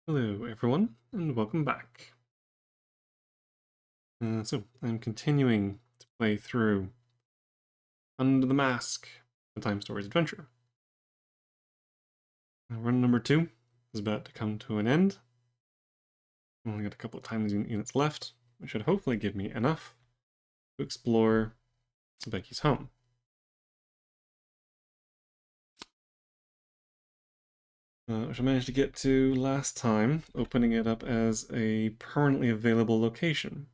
Hello everyone, and welcome back. So, I'm continuing to play through Under the Mask, the Time Stories adventure. Run number 2 is about to come to an end. I've only got a couple of time units left, which should hopefully give me enough to explore Beki's home. Which I managed to get to last time, opening it up as a permanently available location.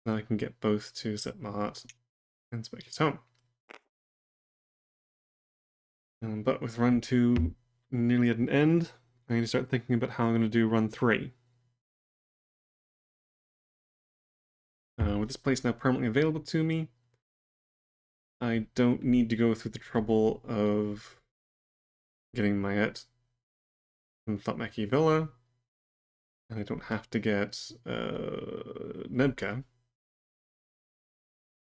Now I can get both to Setmahat and Beki's home. But with run 2 nearly at an end, I need to start thinking about how I'm going to do run 3. With this place now permanently available to me, I don't need to go through the trouble of getting Mayet from Thutmeki Villa, and I don't have to get Nebka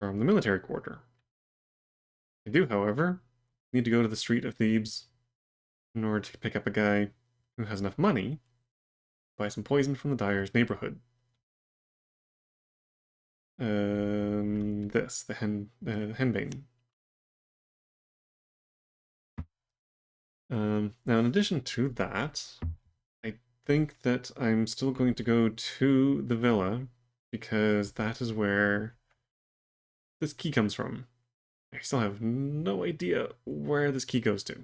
from the military quarter. I do, however, need to go to the Street of Thebes in order to pick up a guy who has enough money to buy some poison from the dyer's neighborhood. The Henbane. Now, in addition to that, I think that I'm still going to go to the villa because that is where this key comes from. I still have no idea where this key goes to.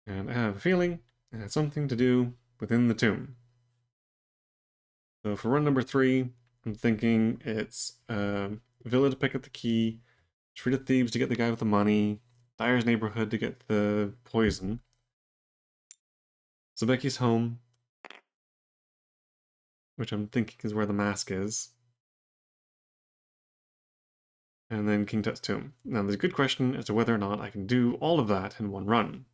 And I have a feeling it has something to do within the tomb. So for run number 3, I'm thinking it's villa to pick up the key, Street of Thebes to get the guy with the money, Dyer's neighborhood to get the poison, Zabeki's home, which I'm thinking is where the mask is, and then King Tut's tomb. Now there's a good question as to whether or not I can do all of that in one run.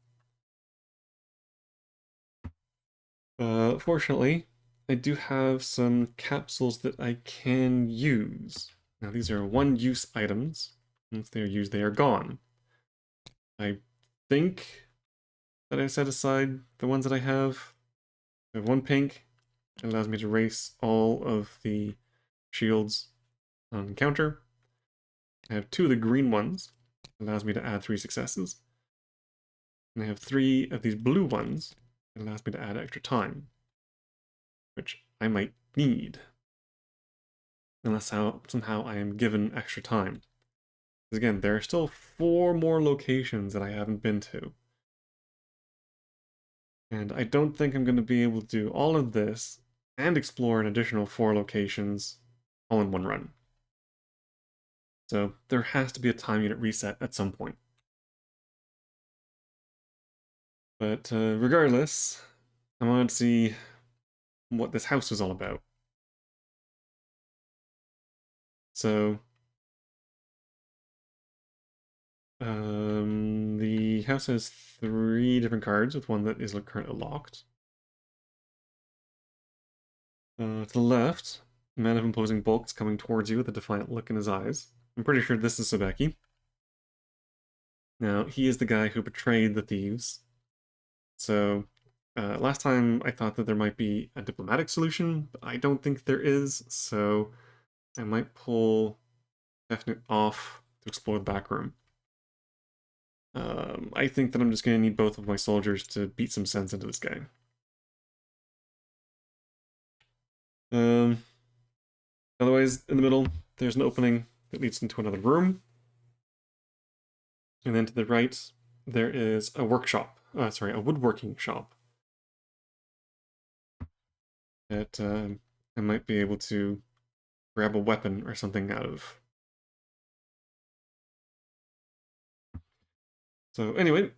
Fortunately, I do have some capsules that I can use. Now these are one-use items. Once they are used, they are gone. I think that I set aside the ones that I have. I have one pink. It allows me to erase all of the shields on the counter. I have 2 of the green ones. It allows me to add 3 successes. And I have 3 of these blue ones. It allows me to add extra time, which I might need. Unless somehow I am given extra time. Because again, there are still 4 more locations that I haven't been to. And I don't think I'm going to be able to do all of this and explore an additional 4 locations all in one run. So there has to be a time unit reset at some point. But regardless, I wanted to see what this house was all about. So the house has 3 different cards, with one that is currently locked. To the left, a man of imposing bulk is coming towards you with a defiant look in his eyes. I'm pretty sure this is Sabeki. Now, he is the guy who betrayed the thieves. So, last time I thought that there might be a diplomatic solution, but I don't think there is, so I might pull Definite off to explore the back room. I think that I'm just going to need both of my soldiers to beat some sense into this guy. Otherwise, in the middle, there's an opening that leads into another room. And then to the right, there is a workshop. A woodworking shop. That I might be able to grab a weapon or something out of. So anyway,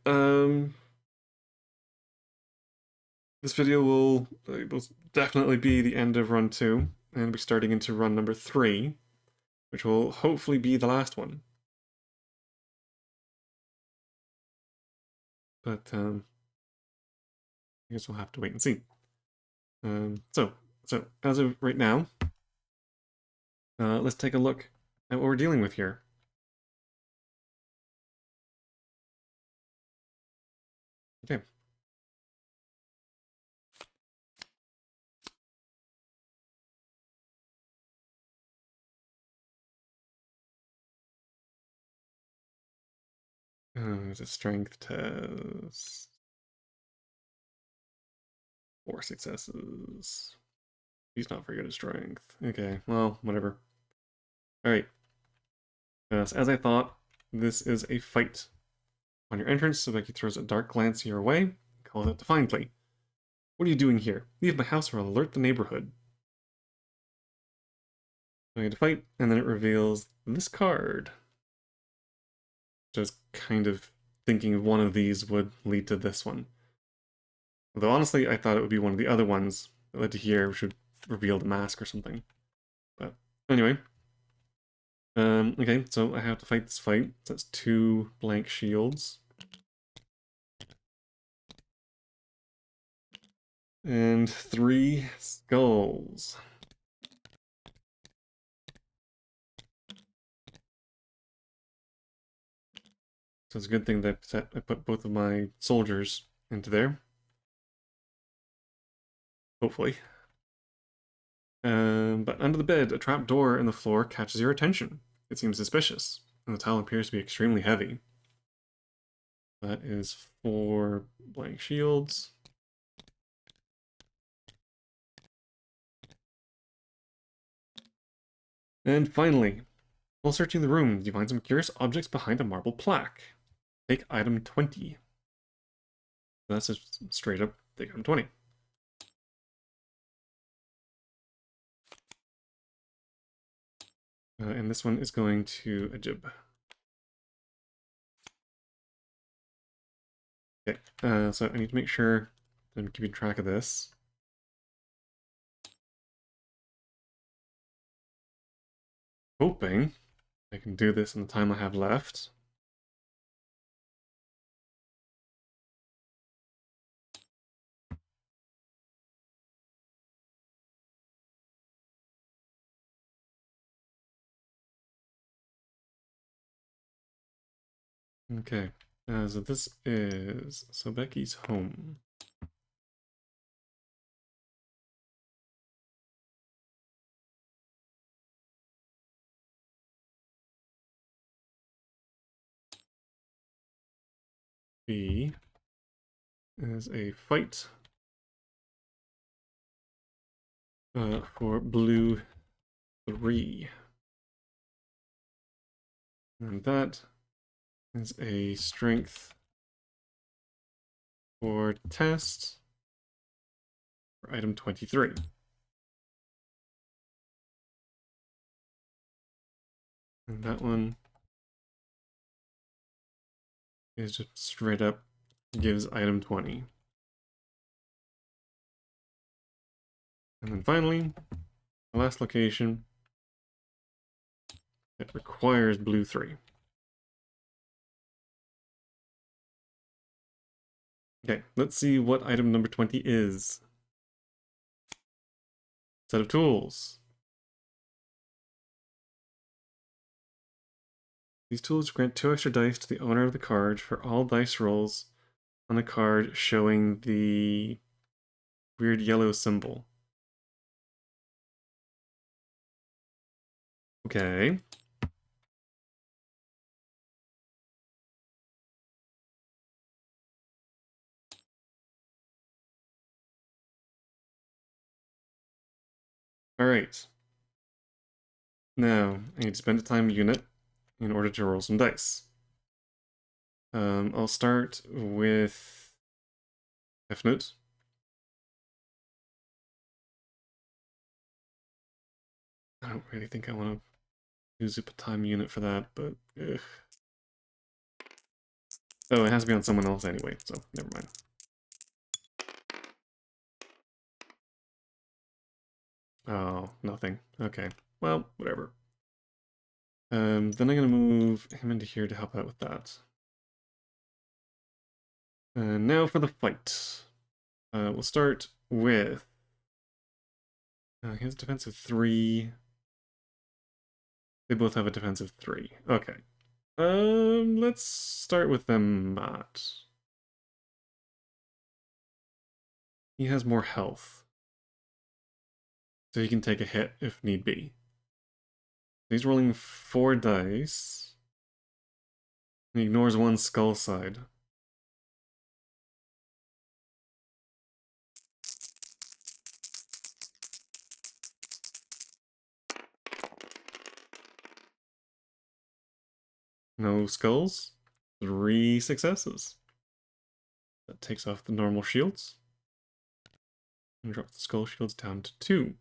this video will definitely be the end of run 2, and be starting into run number 3, which will hopefully be the last one. But I guess we'll have to wait and see. So as of right now, let's take a look at what we're dealing with here. It's a strength test. 4 successes. He's not very good at strength. Okay, well, whatever. Alright. So as I thought, this is a fight. On your entrance, Sobeki throws a dark glance your way and calls out defiantly. What are you doing here? Leave my house or I'll alert the neighborhood. So you have to fight, and then it reveals this card. Just kind of thinking one of these would lead to this one. Although honestly, I thought it would be one of the other ones that led to here, which would reveal the mask or something. But anyway. Okay, so I have to fight this fight. So that's 2 blank shields. And 3 skulls. So it's a good thing that I put both of my soldiers into there. Hopefully. But under the bed, a trap door in the floor catches your attention. It seems suspicious, and the tile appears to be extremely heavy. That is 4 blank shields. And finally, while searching the room, you find some curious objects behind a marble plaque. Take item 20. That's just straight up take item 20. And this one is going to Ajib. Okay, so I need to make sure that I'm keeping track of this. Hoping I can do this in the time I have left. Okay, so this is Sobeki's home. B is a fight for blue 3. And that is a strength for test for item 23. And that one is just straight up gives item 20. And then finally, the last location, it requires blue 3. Okay, let's see what item number 20 is. Set of tools. These tools grant 2 extra dice to the owner of the card for all dice rolls on the card showing the weird yellow symbol. Okay. Alright. Now, I need to spend a time unit in order to roll some dice. I'll start with F-Note. I don't really think I want to use a time unit for that, but ugh. Oh, it has to be on someone else anyway, so never mind. Oh, nothing. Okay. Well, whatever. Then I'm gonna move him into here to help out with that. And now for the fight. We'll start with... he has defensive 3. They both have a defensive 3. Okay. Let's start with them not. He has more health. So he can take a hit if need be. He's rolling 4 dice. He ignores one skull side. No skulls. 3 successes. That takes off the normal shields. And drop the skull shields down to 2.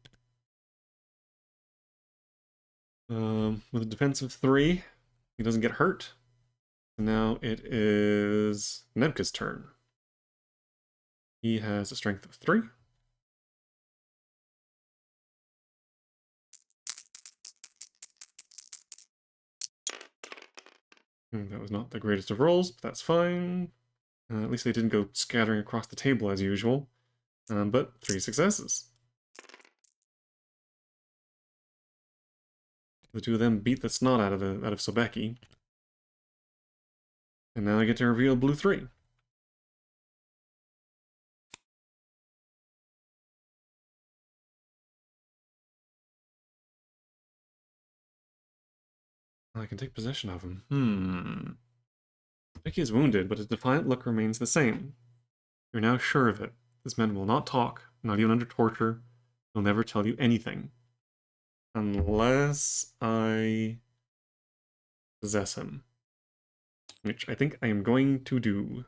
With a defense of 3, he doesn't get hurt. And now it is Nebka's turn. He has a strength of 3. That was not the greatest of rolls, but that's fine. At least they didn't go scattering across the table as usual. But 3 successes. The two of them beat the snot out of Sobeki. And now I get to reveal blue 3. I can take possession of him. Sobeki is wounded, but his defiant look remains the same. You're now sure of it. This man will not talk, not even under torture. He'll never tell you anything. Unless I possess him. Which I think I am going to do.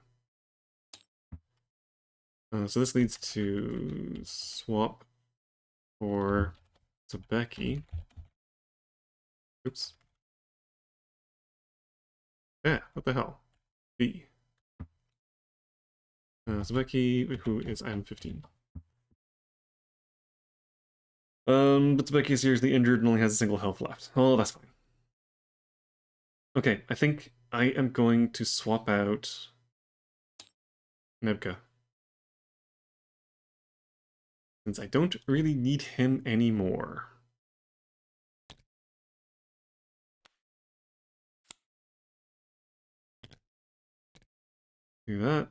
So this leads to swap for Sobeki. Oops. Yeah, what the hell? B. Sobeki, who is item 15. But Sobeki is seriously injured and only has a single health left. Oh, that's fine. Okay, I think I am going to swap out Nebka. Since I don't really need him anymore. Do that.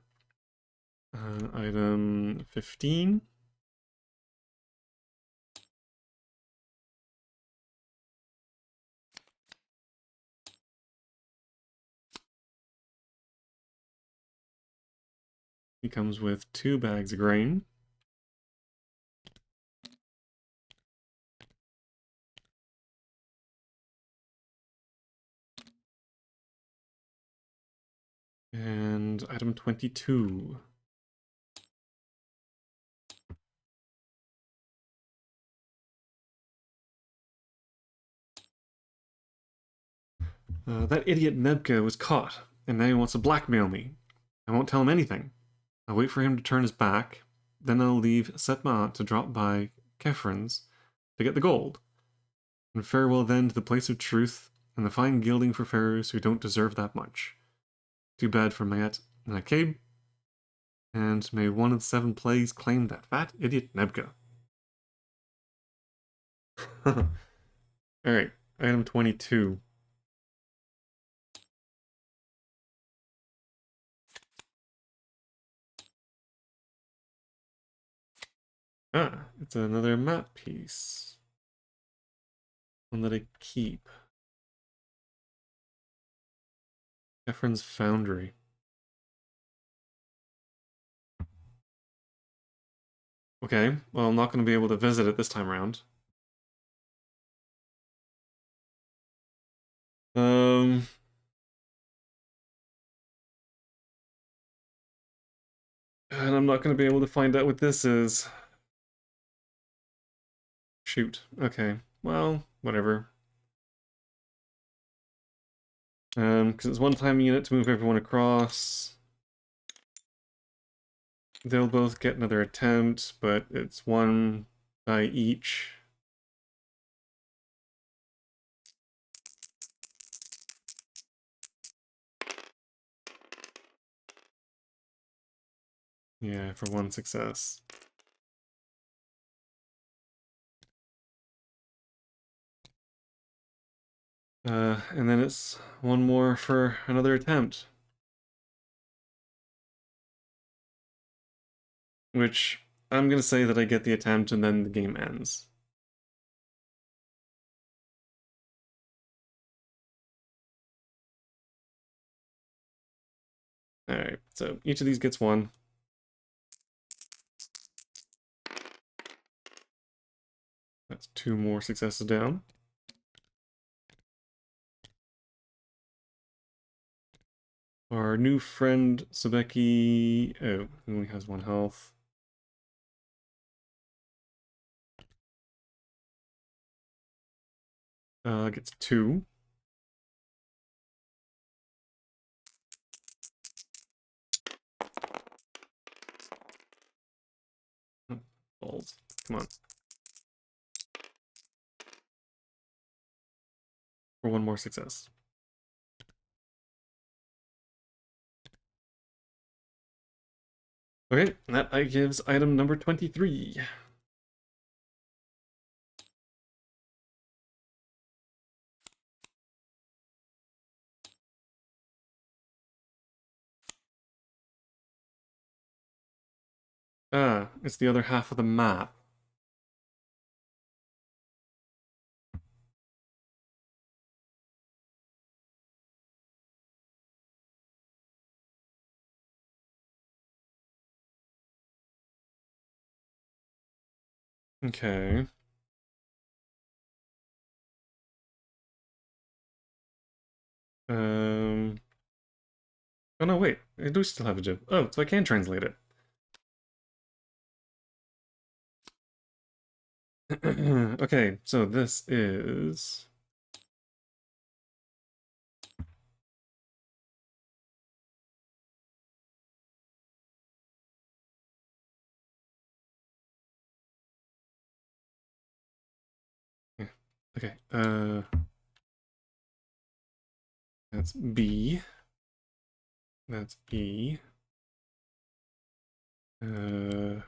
Item 15. He comes with 2 bags of grain. And item 22. That idiot Nebka was caught, and now he wants to blackmail me. I won't tell him anything. I'll wait for him to turn his back, then I'll leave Setma to drop by Kefren's to get the gold. And farewell then to the place of truth and the fine gilding for pharaohs who don't deserve that much. Too bad for Mayet and Akab. And may one of the 7 plagues claim that fat idiot Nebka. Alright, item 22. Ah, it's another map piece. One that I keep. Kefren's Foundry. Okay, well, I'm not going to be able to visit it this time around. And I'm not going to be able to find out what this is. Shoot. Okay. Well, whatever. Because it's one-time unit to move everyone across. They'll both get another attempt, but it's 1 die each. Yeah, for 1 success. And then it's 1 more for another attempt. Which, I'm gonna say that I get the attempt and then the game ends. Alright, so each of these gets one. That's 2 more successes down. Our new friend, Sobeki... Oh, he only has 1 health. Gets 2. Oh, balls. Come on. For 1 more success. Okay, that gives item number 23. Ah, it's the other half of the map. Okay. Oh no, wait. I do still have a gem. Oh, so I can translate it. Okay, so this is... Yeah. Okay, that's B. That's E. Uh...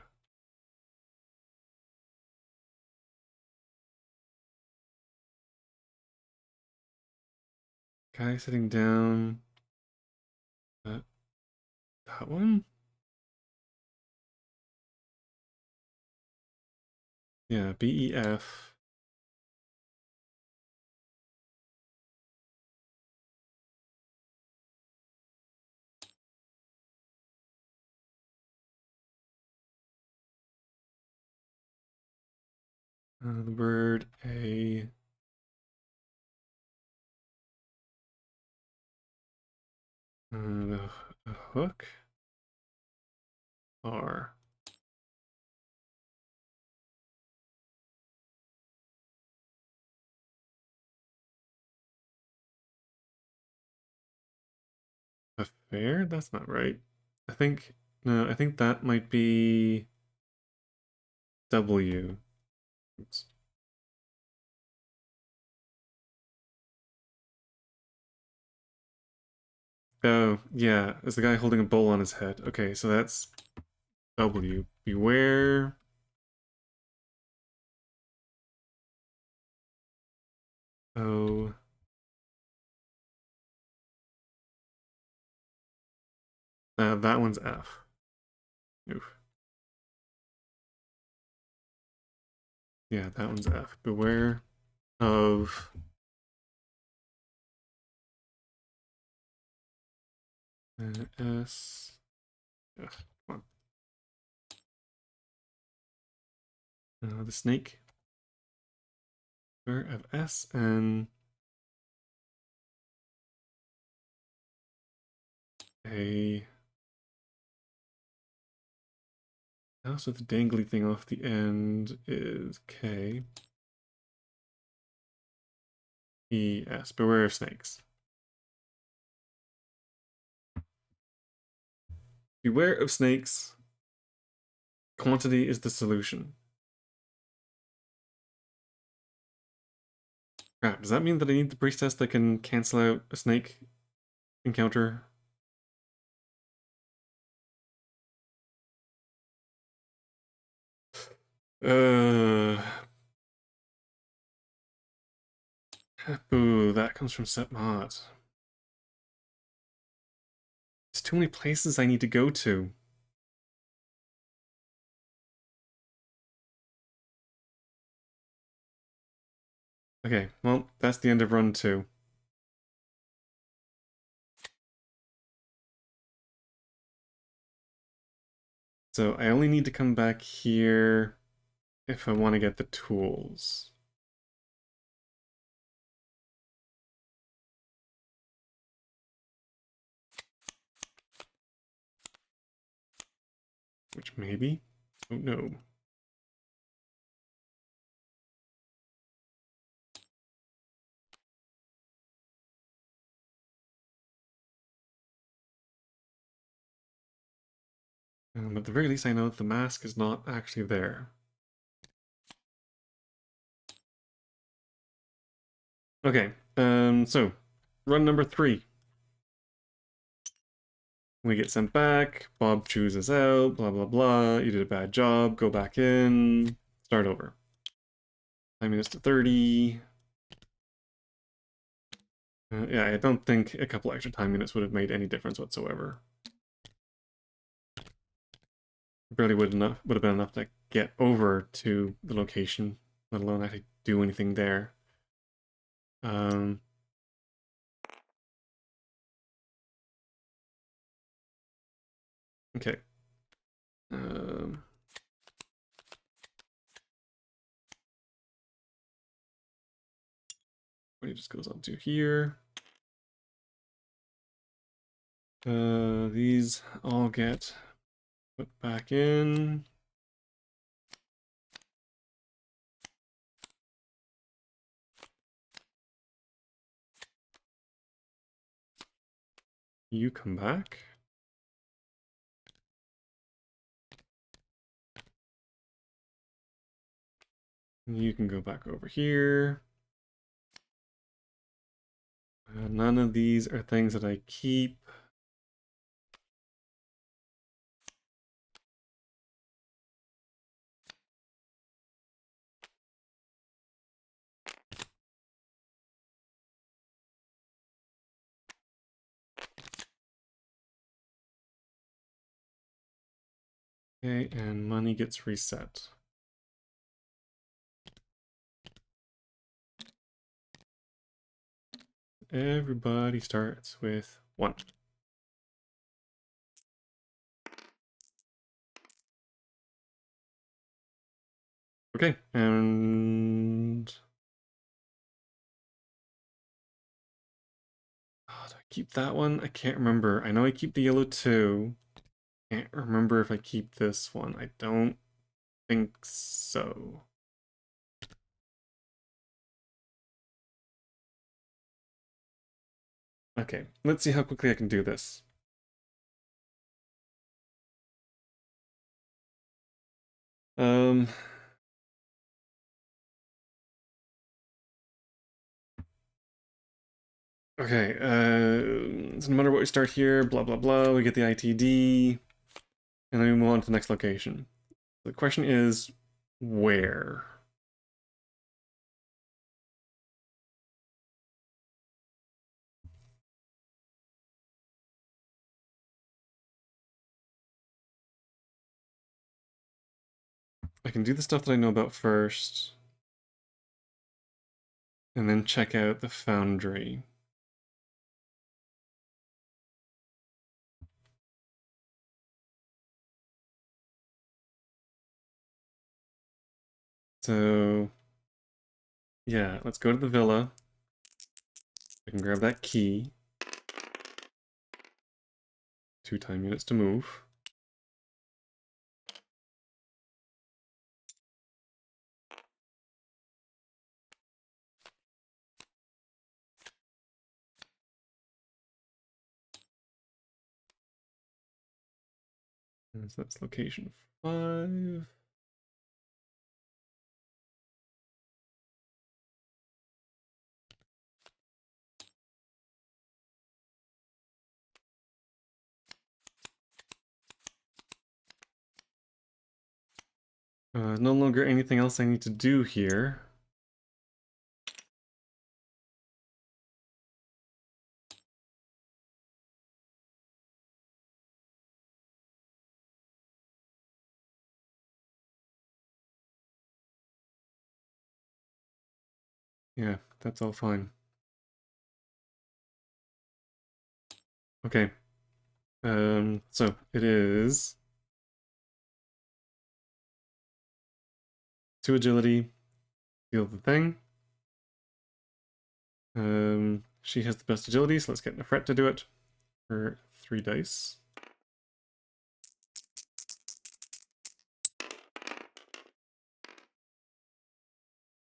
Guy sitting down. Uh, that one? Yeah, B, E, F. The bird, A. The hook, R. A fair? That's not right. I think, no, I think that might be W. Oops. Oh, yeah, it's the guy holding a bowl on his head. Okay, so that's W. Beware. Oh. That one's F. Oof. Yeah, that one's F. Beware of S. Ugh, come on. The snake. Beware of S and A. House with the dangly thing off the end is K. E, S. Beware of snakes. Beware of snakes. Quantity is the solution. Crap, does that mean that I need the priestess that can cancel out a snake encounter? Uh... Boo, that comes from Setmod. There's too many places I need to go to. Okay, well, that's the end of run 2. So I only need to come back here if I want to get the tools. Which maybe? Oh no. At the very least, I know that the mask is not actually there. Okay, so run number 3. We get sent back, Bob chews us out, blah blah blah, you did a bad job, go back in, start over. 5 minutes to 30. Yeah, I don't think a couple extra time units would have made any difference whatsoever. Barely would have been enough to get over to the location, let alone actually do anything there. Okay. What just goes on to here. These all get put back in. You come back. You can go back over here. None of these are things that I keep. Okay, and money gets reset. Everybody starts with 1. Okay, and oh, do I keep that one? I can't remember. I know I keep the yellow 2. Can't remember if I keep this one. I don't think so. Okay, let's see how quickly I can do this. Um, okay, so no matter what we start here, blah blah blah, we get the ITD, and then we move on to the next location. The question is, where? I can do the stuff that I know about first, and then check out the foundry. So, yeah, let's go to the villa. I can grab that key. 2 time units to move. And so that's location 5. No longer anything else I need to do here. Yeah, that's all fine. Okay. So it is 2 agility, deal the thing. She has the best agility, so let's get Nefret to do it for 3 dice.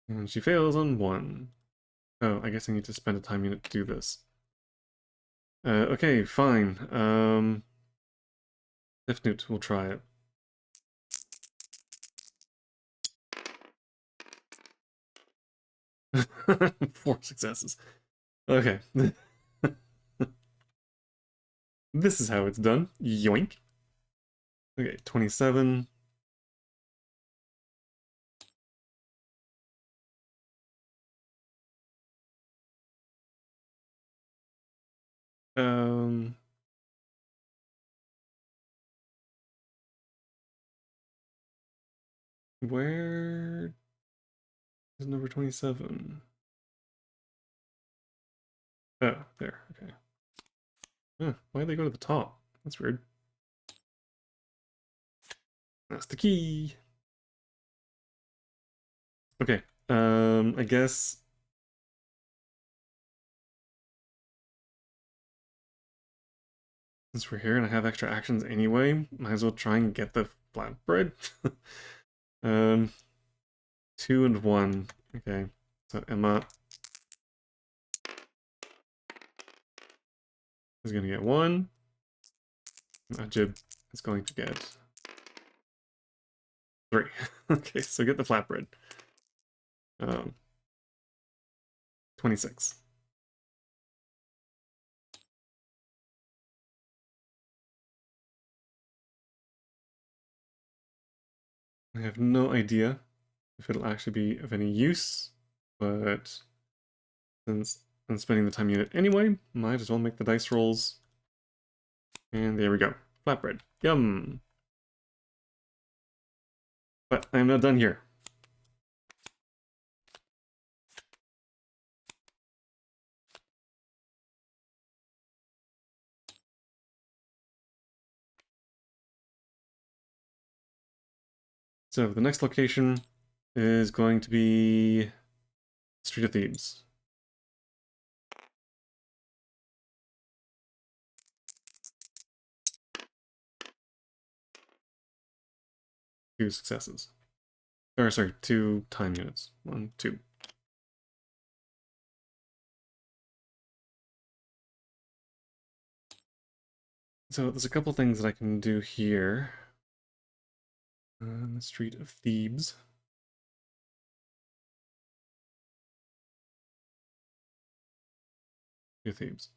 And she fails on 1. Oh, I guess I need to spend a time unit to do this. Okay, fine. Defnute, we'll try it. Four successes. Okay. This is how it's done. Yoink. Okay, 27. Where is number 27? Oh, there, okay. Huh, why'd they go to the top? That's weird. That's the key. Okay, I guess since we're here and I have extra actions anyway, might as well try and get the flatbread. 2 and 1. Okay, so Emma is going to get 1. Ajib is going to get 3. Okay, so get the flatbread. 26. I have no idea if it'll actually be of any use, but since I'm spending the time unit anyway, might as well make the dice rolls. And there we go. Flatbread. Yum! But I'm not done here. So the next location is going to be Street of Thebes. Two successes. Or sorry, 2 time units. 1, 2. So there's a couple things that I can do here. On the Street of Thebes. Thebes.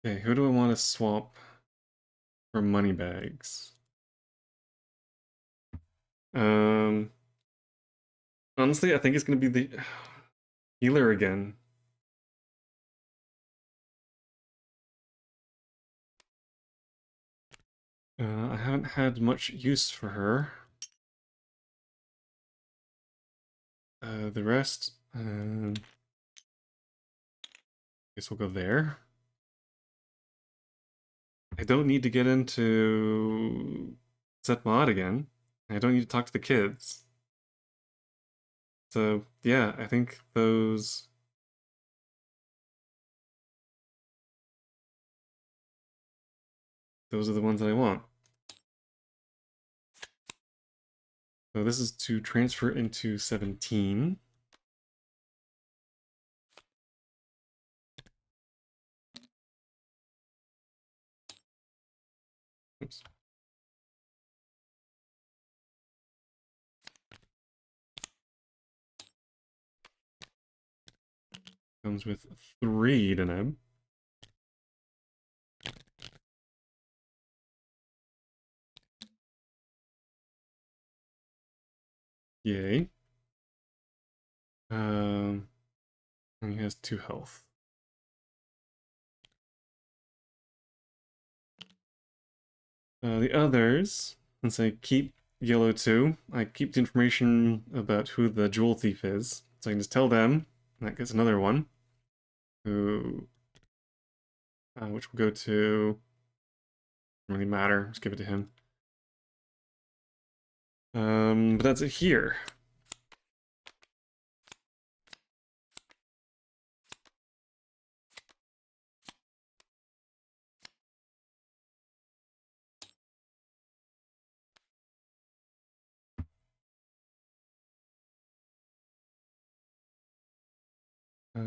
Okay, who do I want to swap for money bags? Honestly, I think it's going to be the healer again. I haven't had much use for her. The rest, I guess we'll go there. I don't need to get into set mod again. I don't need to talk to the kids. So yeah, I think those are the ones that I want. So this is to transfer into 17. Oops. Comes with 3 Deneb. Yay. And he has 2 health. The others, since I keep yellow too, I keep the information about who the jewel thief is. So I can just tell them, and that gets another one. Who, which will go to, doesn't really matter, just give it to him. But that's it here.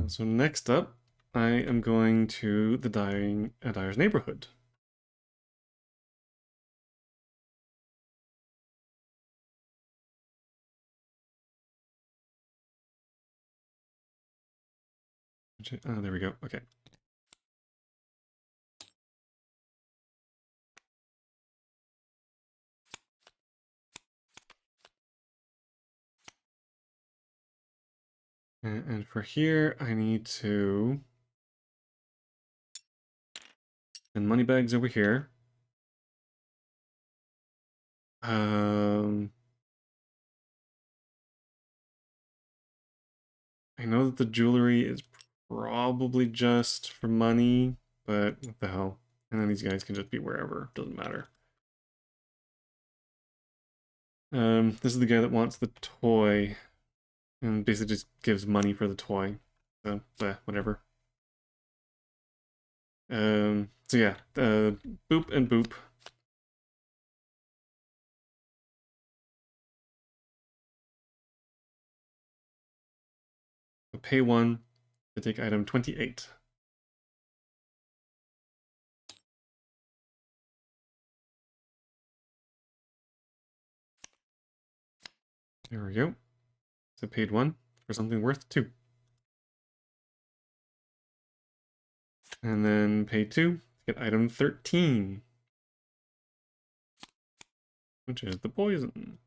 So next up, I am going to the Dyer's neighborhood. Oh, there we go. Okay. And for here, I need to send money bags over here. I know that the jewelry is probably just for money, but what the hell? And then these guys can just be wherever. Doesn't matter. This is the guy that wants the toy, and basically just gives money for the toy. So, whatever. So yeah, boop and boop. So pay 1 to take item 28. There we go. So paid 1 for something worth 2. And then pay 2 to get item 13. Which is the poison.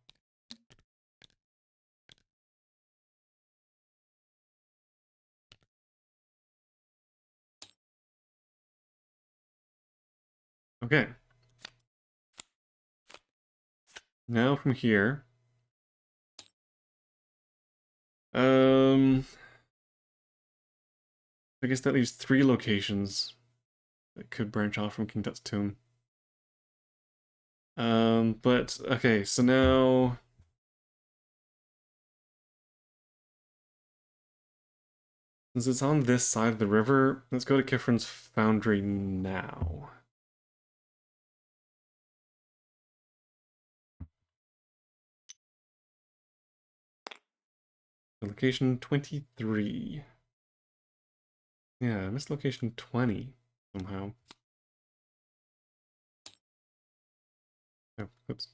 Okay. Now from here. I guess that leaves 3 locations that could branch off from King Tut's tomb. But okay, so now since it's on this side of the river, let's go to Kifrin's foundry now. Location 23. Yeah, I missed location 20 somehow. Oh, oops.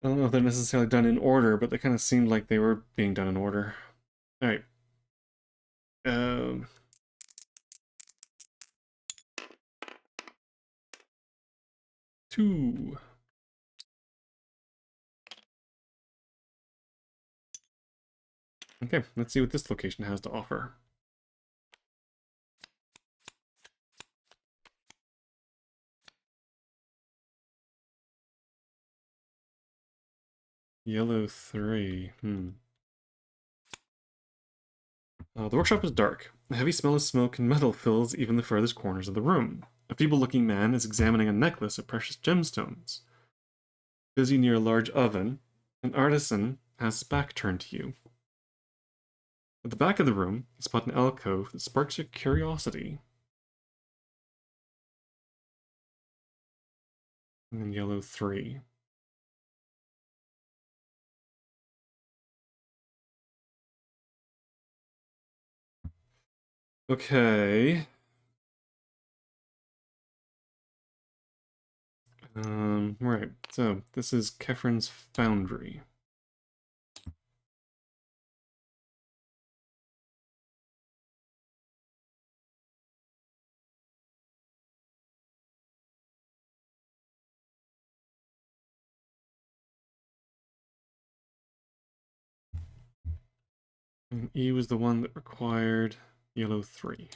I don't know if they're necessarily done in order, but they kind of seemed like they were being done in order. All right. Um, 2. Okay, let's see what this location has to offer. Yellow 3. The workshop is dark. A heavy smell of smoke and metal fills even the furthest corners of the room. A feeble-looking man is examining a necklace of precious gemstones. Busy near a large oven, an artisan has his back turned to you. At the back of the room, you spot an alcove that sparks your curiosity. And then yellow 3. Okay. Right. So this is Kefren's foundry. And E was the one that required yellow 3.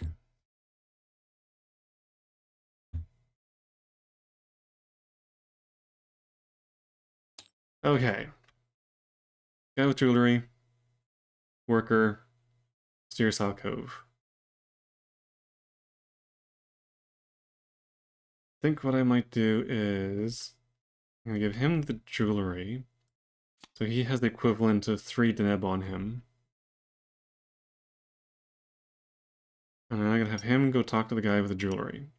Okay. Guy with jewelry. Worker. Steers alcove. I think what I might do is I'm gonna give him the jewelry. So he has the equivalent of 3 Deneb on him. And then I'm gonna have him go talk to the guy with the jewelry.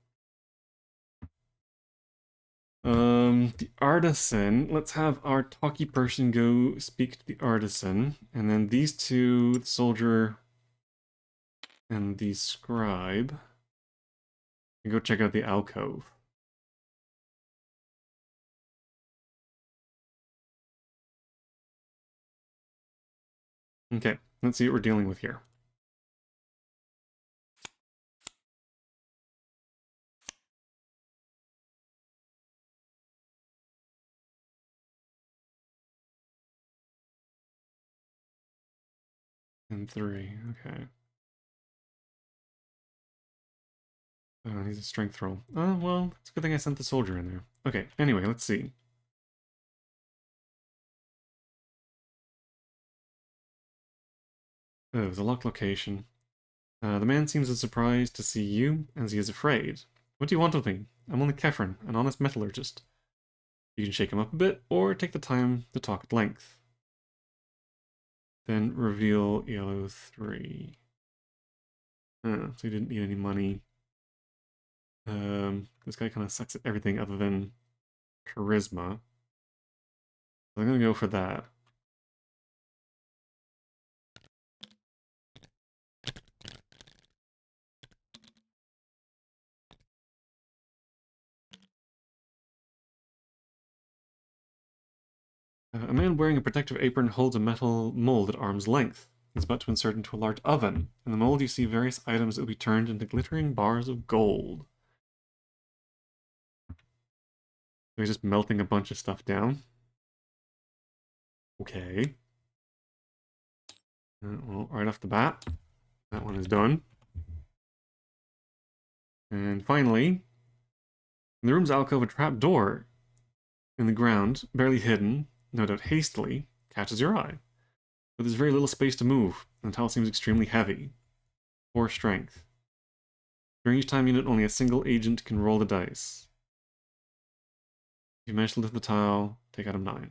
The artisan. Let's have our talkie person go speak to the artisan. And then these two, the soldier and the scribe, can go check out the alcove. Okay, let's see what we're dealing with here. And 3, okay. He's a strength roll. Oh, well, it's a good thing I sent the soldier in there. Okay, anyway, let's see. Oh, it was a locked location. The man seems as surprised to see you as he is afraid. What do you want with me? I'm only Kefren, an honest metallurgist. You can shake him up a bit, or take the time to talk at length. Then reveal yellow 3. So he didn't need any money. This guy kind of sucks at everything other than charisma. So I'm gonna go for that. A man wearing a protective apron holds a metal mold at arm's length. He's about to insert into a large oven. In the mold, you see various items that will be turned into glittering bars of gold. So he's just melting a bunch of stuff down. Okay. Well, right off the bat, that one is done. And finally, in the room's alcove, a trap door in the ground, barely hidden, no doubt hastily, catches your eye. But there's very little space to move, and the tile seems extremely heavy. 4 strength. During each time unit, only a single agent can roll the dice. If you manage to lift the tile, take item 9.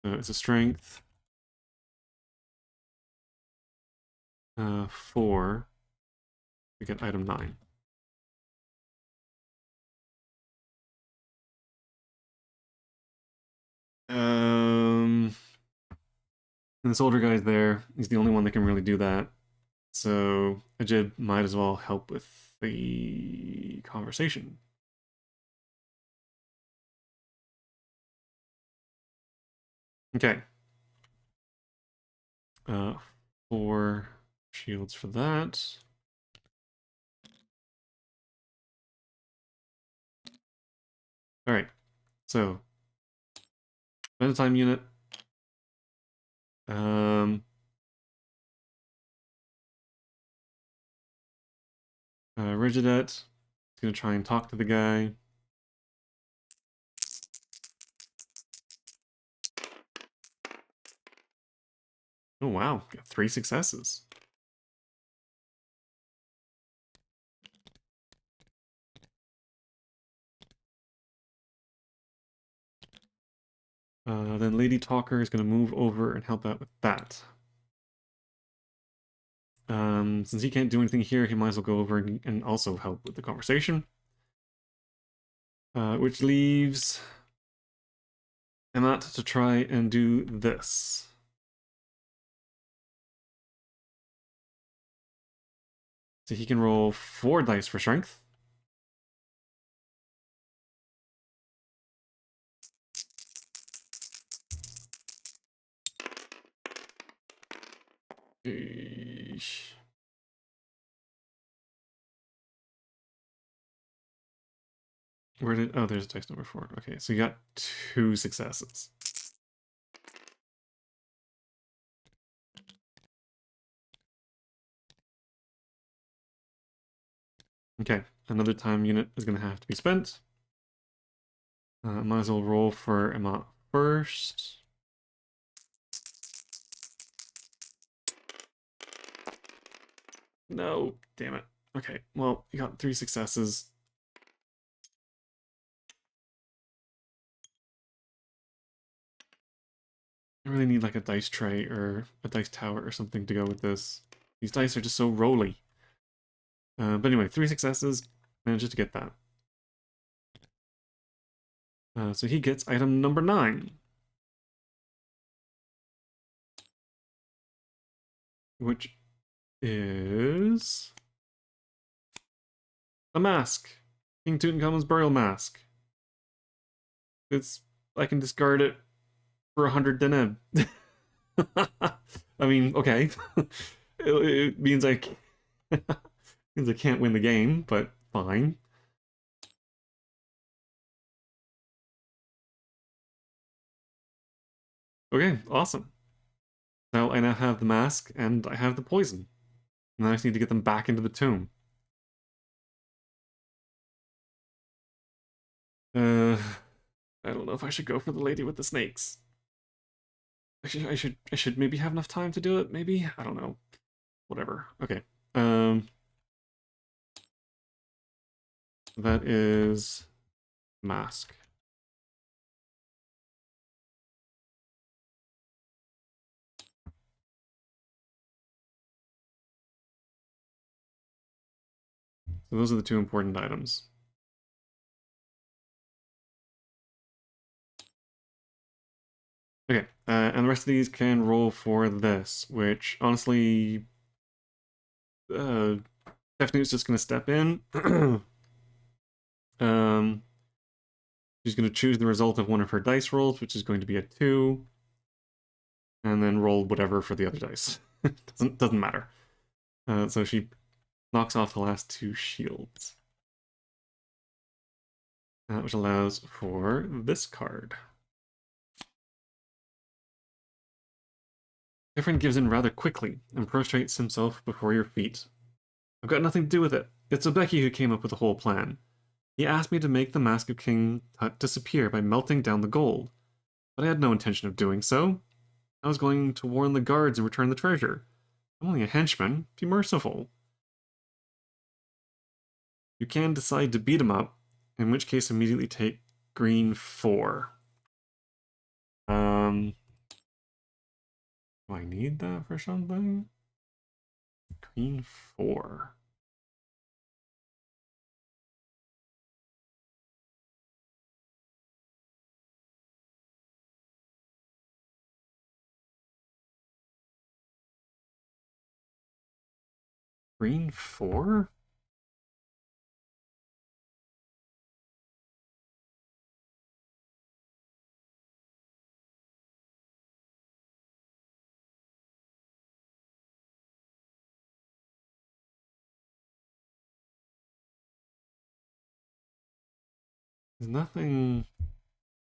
So it's a strength 4 to get item 9. And this older guy's there. He's the only one that can really do that. So Ajib might as well help with the conversation. Okay. 4 shields for that. Alright. So spend a time unit. Rigidet is gonna try and talk to the guy. Oh wow, got 3 successes. Then Lady Talker is going to move over and help out with that. Since he can't do anything here, he might as well go over and also help with the conversation. Which leaves Amat to try and do this. So he can roll 4 dice for strength. Eesh. Where did... Oh, there's dice number 4. Okay, so you got 2 successes. Okay, another time unit is going to have to be spent. Might as well roll for Emma first. No, damn it. Okay, well, you got 3 successes. I really need like a dice tray or a dice tower or something to go with this. These dice are just so rolly. But anyway, 3 successes, manages to get that. So he gets item number 9. Which is a mask. King Tutankhamun's burial mask. I can discard it for 100 deneb. I mean, okay. it means means I can't win the game, but fine. Okay, awesome. Now I now have the mask and I have the poison. And I just need to get them back into the tomb. I don't know if I should go for the lady with the snakes. I should maybe have enough time to do it, maybe? I don't know. Whatever. Okay. That is mask. So those are the 2 important items. Okay, and the rest of these can roll for this, which honestly, Stephanie's just gonna step in. She's gonna choose the result of one of her dice rolls, which is going to be a 2, and then roll whatever for the other dice. doesn't matter. So she knocks off the last 2 shields, which allows for this card. Kefren gives in rather quickly and prostrates himself before your feet. I've got nothing to do with it. It's Obeki who came up with the whole plan. He asked me to make the Mask of King Tut disappear by melting down the gold, but I had no intention of doing so. I was going to warn the guards and return the treasure. I'm only a henchman. Be merciful. You can decide to beat him up, in which case immediately take green 4. Do I need that for something? Green 4. Green 4? There's nothing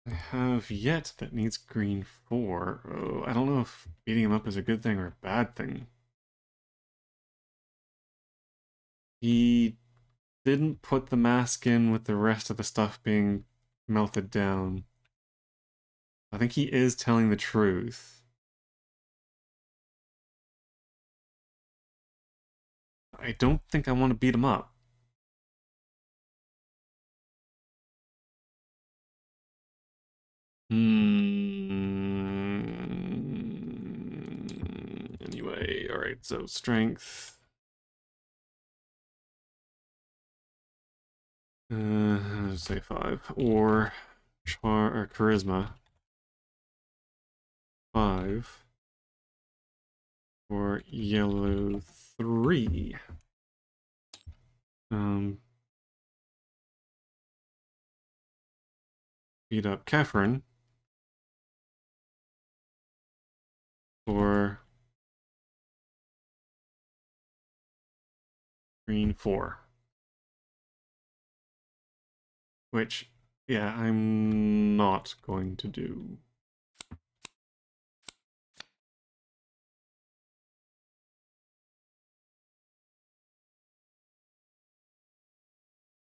I have yet that needs green 4. Oh, I don't know if beating him up is a good thing or a bad thing. He didn't put the mask in with the rest of the stuff being melted down. I think he is telling the truth. I don't think I want to beat him up. Anyway, alright, so strength. Say 5. Or charisma. 5. Or yellow 3. Beat up Kefren. For green 4. Which, yeah, I'm not going to do.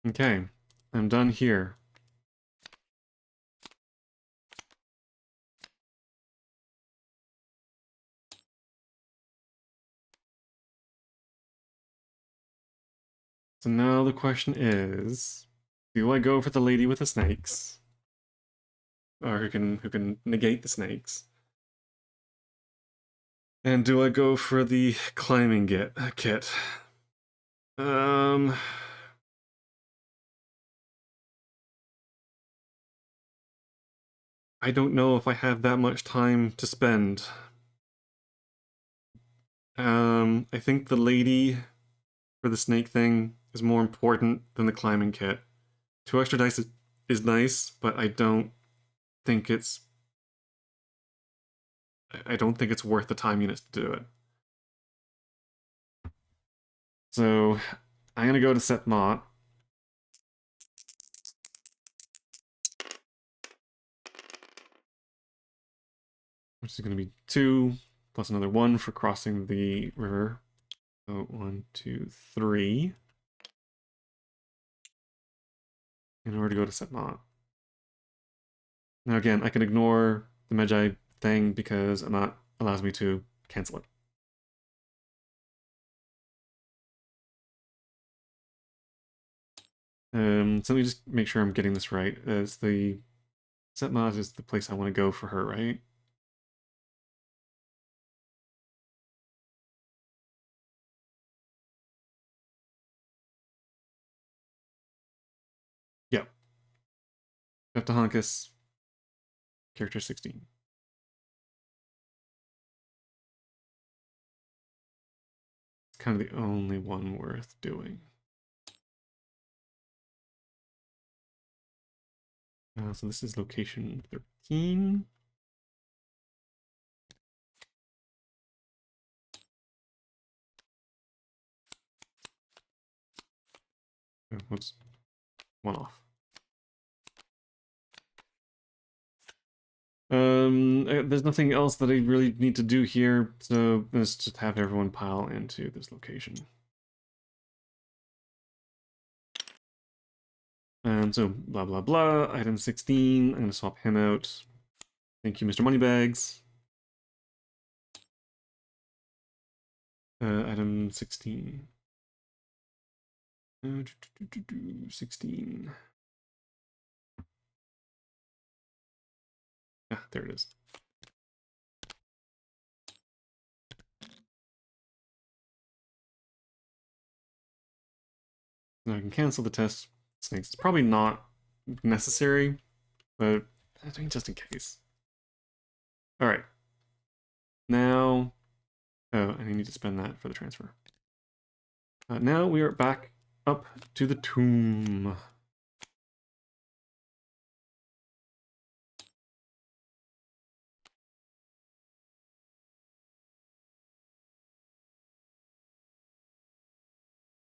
Okay, I'm done here. So now the question is, do I go for the lady with the snakes? Or who can negate the snakes? And do I go for the climbing kit? I don't know if I have that much time to spend. I think the lady for the snake thing is more important than the climbing kit. 2 extra dice is nice, but I don't think it's worth the time units to do it. So I'm gonna go to Set Mott. Which is gonna be 2 plus another 1 for crossing the river. So 1, 2, 3. In order to go to Set Mott. Now again, I can ignore the Magi thing because Amat allows me to cancel it. So let me just make sure I'm getting this right. As the Set Mott is the place I want to go for her, right? Yep. Peptahonkus, character 16. It's kind of the only one worth doing. So this is location 13. Oh, whoops. One off. There's nothing else that I really need to do here, so let's just have everyone pile into this location. So blah blah blah, item 16, I'm gonna swap him out. Thank you, Mr. Moneybags. Item 16. 16. Ah, there it is. Now I can cancel the test snakes. It's probably not necessary, but I think just in case. All right. Now, oh, I need to spend that for the transfer. Now we are back up to the tomb.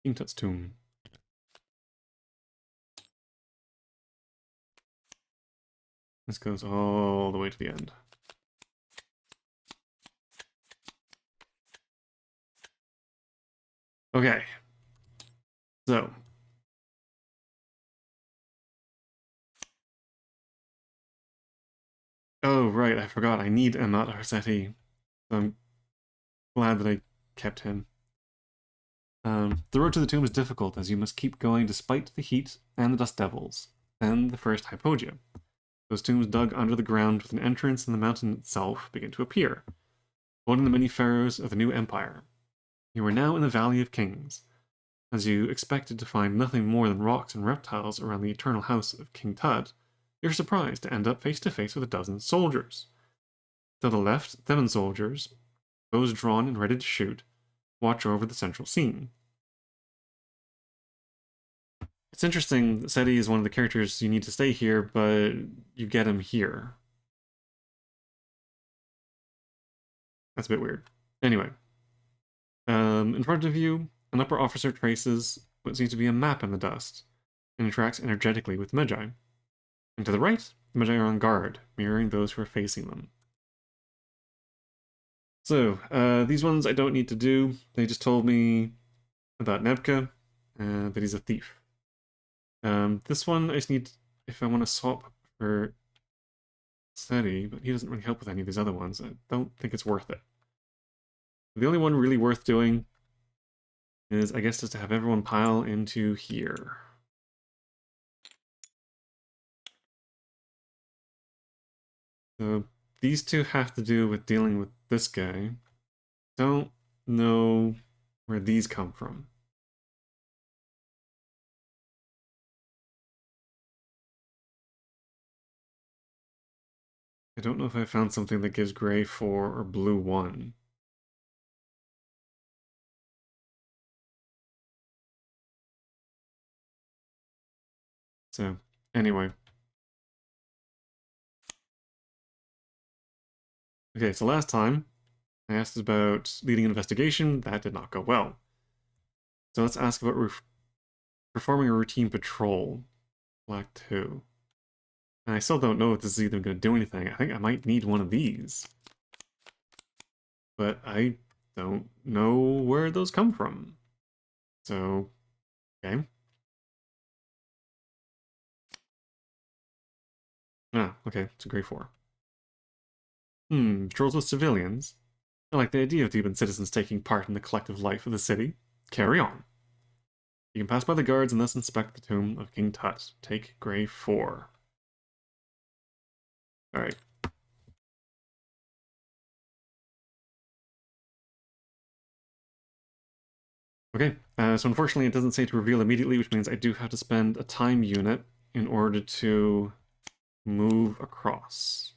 King Tut's tomb. This goes all the way to the end. Okay. So. Oh, right, I forgot. I need Amat Arsetti. I'm glad that I kept him. The road to the tomb is difficult, as you must keep going despite the heat and the dust devils, and the first hypogia. Those tombs dug under the ground with an entrance in the mountain itself begin to appear, holding the many pharaohs of the new empire. You are now in the Valley of Kings. As you expected to find nothing more than rocks and reptiles around the eternal house of King Tut, you're surprised to end up face to face with a dozen soldiers. To the left, Theban soldiers, bows drawn and ready to shoot, watch over the central scene. It's interesting that Seti is one of the characters you need to stay here, but you get him here. That's a bit weird. Anyway, in front of you, an upper officer traces what seems to be a map in the dust and interacts energetically with Magi. And to the right, the Magi are on guard, mirroring those who are facing them. So, these ones I don't need to do. They just told me about Nebka, that he's a thief. This one I just need if I want to swap for Seti, but he doesn't really help with any of these other ones. I don't think it's worth it. The only one really worth doing is, I guess, just to have everyone pile into here. So these two have to do with dealing with this guy. Don't know where these come from. I don't know if I found something that gives gray 4 or blue 1. So, anyway. Okay, so last time I asked about leading an investigation. That did not go well. So let's ask about performing a routine patrol. Black 2. And I still don't know if this is even going to do anything. I think I might need one of these. But I don't know where those come from. So, okay. Ah, okay, it's a grade 4. Patrols with civilians. I like the idea of Theban citizens taking part in the collective life of the city. Carry on. You can pass by the guards and thus inspect the tomb of King Tut. Take grade 4. Alright. Okay, so unfortunately it doesn't say to reveal immediately, which means I do have to spend a time unit in order to move across.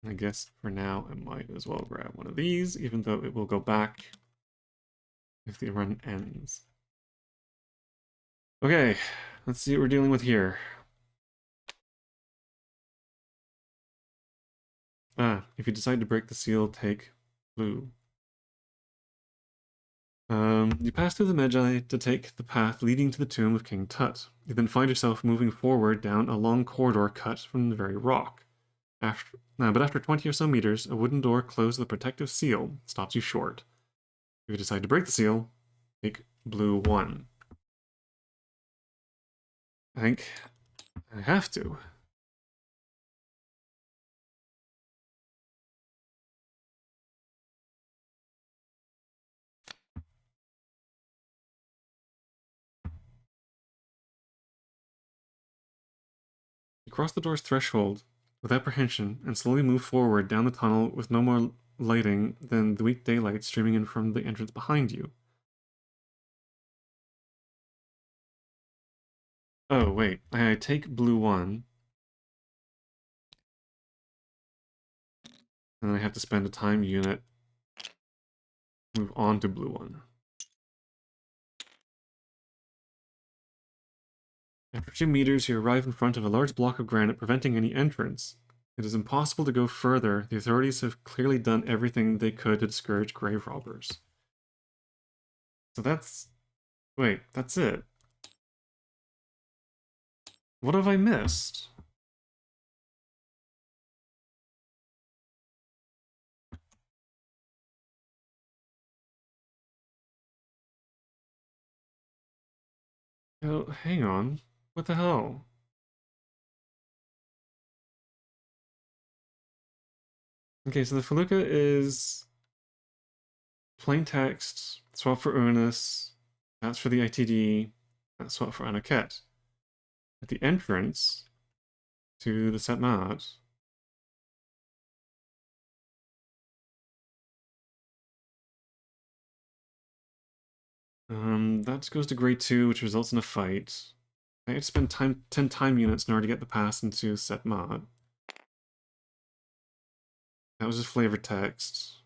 I guess for now I might as well grab one of these, even though it will go back if the run ends. Okay, let's see what we're dealing with here. If you decide to break the seal, take blue. You pass through the Magi to take the path leading to the tomb of King Tut. You then find yourself moving forward down a long corridor cut from the very rock. But after 20 or so meters, a wooden door closed with a protective seal stops you short. If you decide to break the seal, take blue 1. I think I have to. You cross the door's threshold with apprehension and slowly move forward down the tunnel with no more lighting than the weak daylight streaming in from the entrance behind you. Oh, wait. I take blue 1. And then I have to spend a time unit move on to blue 1. After 2 meters, you arrive in front of a large block of granite preventing any entrance. It is impossible to go further. The authorities have clearly done everything they could to discourage grave robbers. So that's... Wait, that's it. What have I missed? Oh, hang on. What the hell? Okay, so the Felucca is plain text, swap for Uranus, that's for the ITD, that's swap for Anaket. At the entrance to the Setmat, that goes to grade 2, which results in a fight. I had to spend 10 time units in order to get the pass into Setmat. That was just flavor text.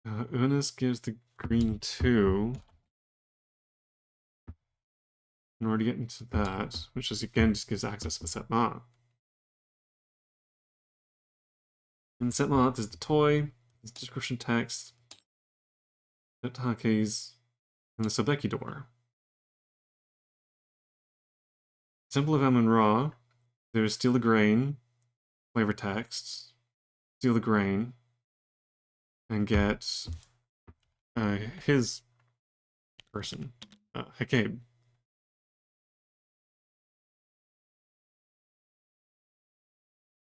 Uranus gives the green 2. In order to get into that, which is again just gives access to the Setmat. In the Setmat, there's the toy, there's description text, Hake's, and the Sobeki door. Temple of Amun-Ra, there's Steal the Grain, flavor text, steal the grain, and get his person, Hakabe.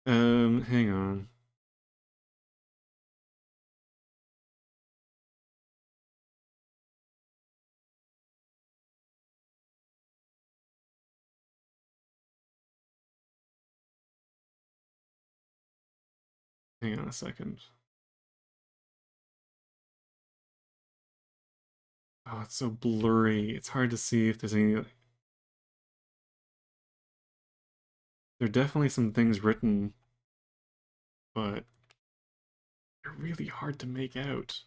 Hang on. Hang on a second. Oh, it's so blurry. It's hard to see if there's any. There are definitely some things written, but they're really hard to make out.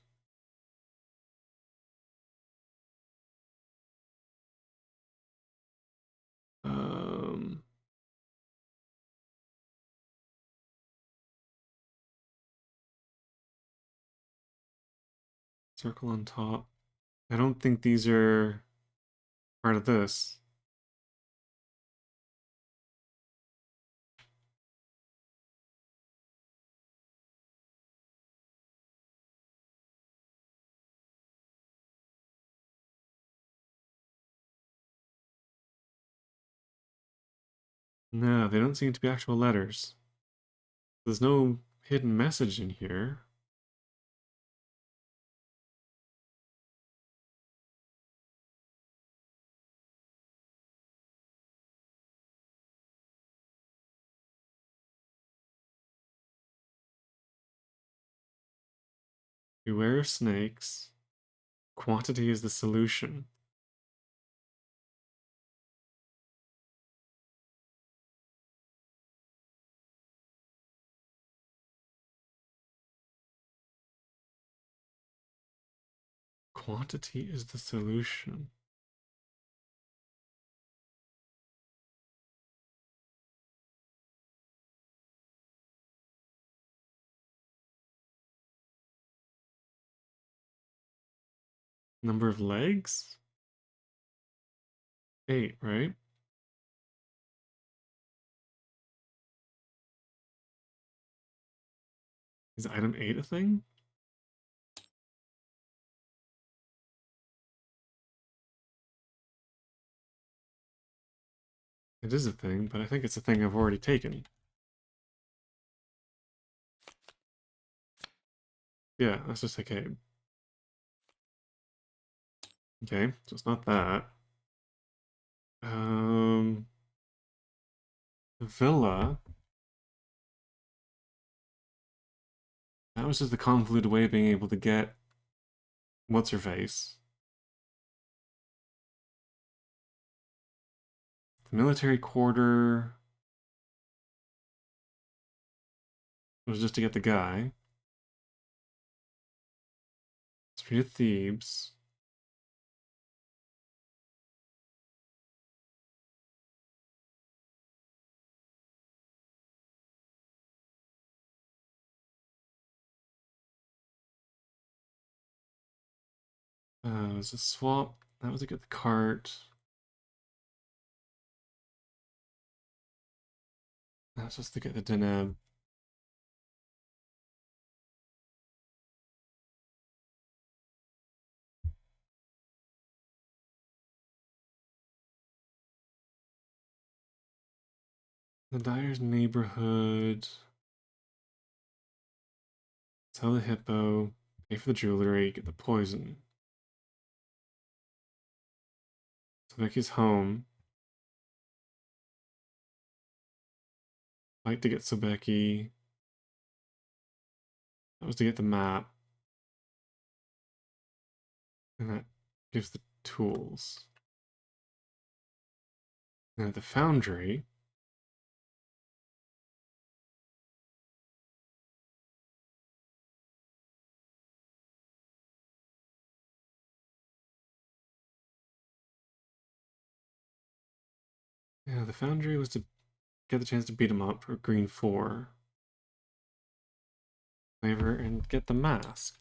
Um, Circle on top. I don't think these are part of this. No, they don't seem to be actual letters. There's no hidden message in here. Beware of snakes. Quantity is the solution. Quantity is the solution. Number of legs? 8, right? Is item 8 a thing? It is a thing, but I think it's a thing I've already taken. Yeah, that's just okay. Okay, so it's not that. Villa. That was just the convoluted way of being able to get what's her face. The military quarter was just to get the guy. Street of Thebes. It was a swap. That was to get the cart. That was just to get the Deneb. The Dyer's neighborhood. Sell the hippo. Pay for the jewelry. Get the poison. Sobeki's home. Fight to get Sobeki. That was to get the map. And that gives the tools. Now at the foundry. Yeah, the foundry was to get the chance to beat him up for green 4. Flavor and get the mask.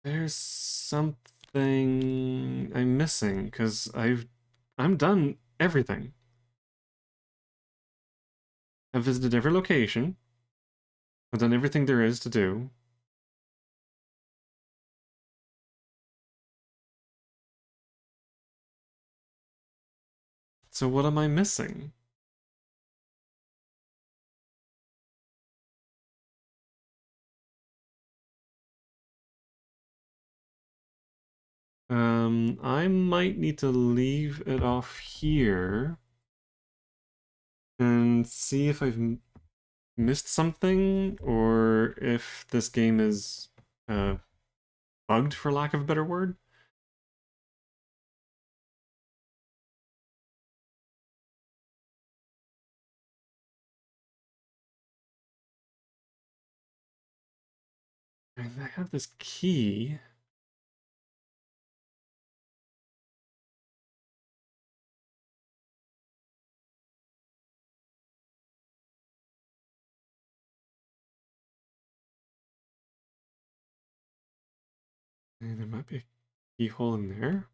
There's something I'm missing because I'm done everything. I've visited every location. I've done everything there is to do. So what am I missing? I might need to leave it off here and see if I've missed something or if this game is bugged, for lack of a better word. And I have this key. And there might be a keyhole in there.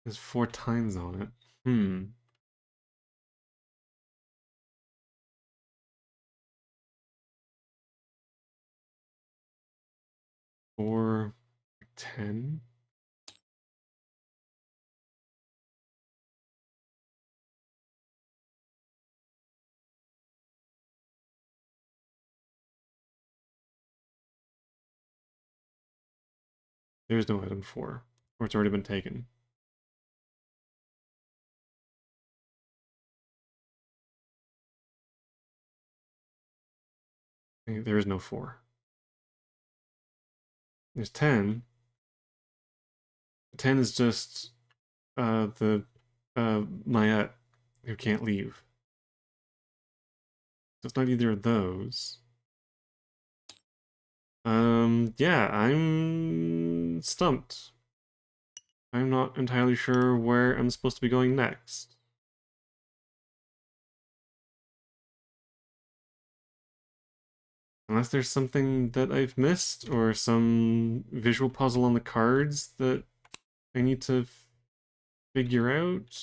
There's 4 times on it. Hmm. Or 10. There's no item 4, or it's already been taken. Okay, there is no 4. There's 10. 10 is just the Mayette who can't leave. So it's not either of those. Yeah, I'm stumped. I'm not entirely sure where I'm supposed to be going next. Unless there's something that I've missed, or some visual puzzle on the cards that I need to figure out.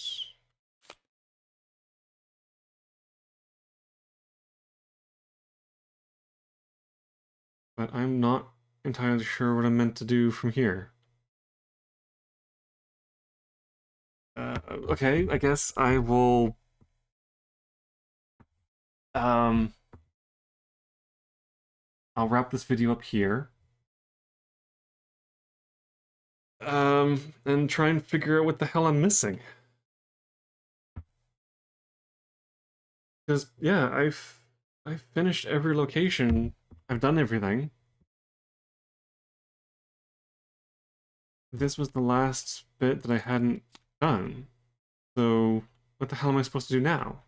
But I'm not entirely sure what I'm meant to do from here. Okay, I guess I will... I'll wrap this video up here. And try and figure out what the hell I'm missing. Because, yeah, I've finished every location. I've done everything. This was the last bit that I hadn't done. So, what the hell am I supposed to do now?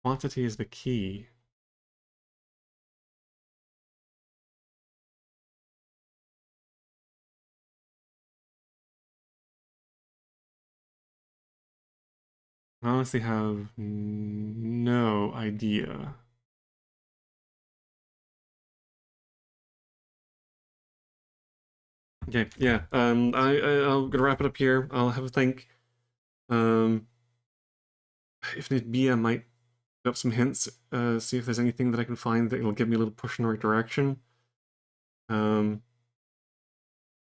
Quantity is the key. I honestly have no idea. Okay, yeah. I'll gonna wrap it up here. I'll have a think. Um, if need be, I might up some hints. See if there's anything that I can find that will give me a little push in the right direction. Um,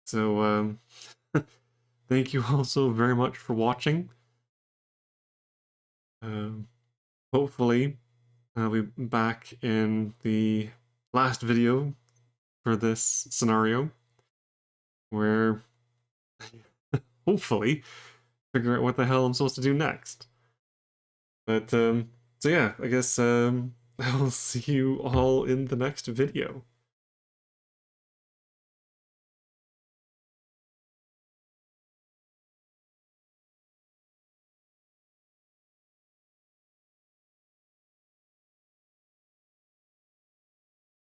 so thank you all so very much for watching. Hopefully, I'll be back in the last video for this scenario, where hopefully figure out what the hell I'm supposed to do next. But so yeah, I guess I'll see you all in the next video.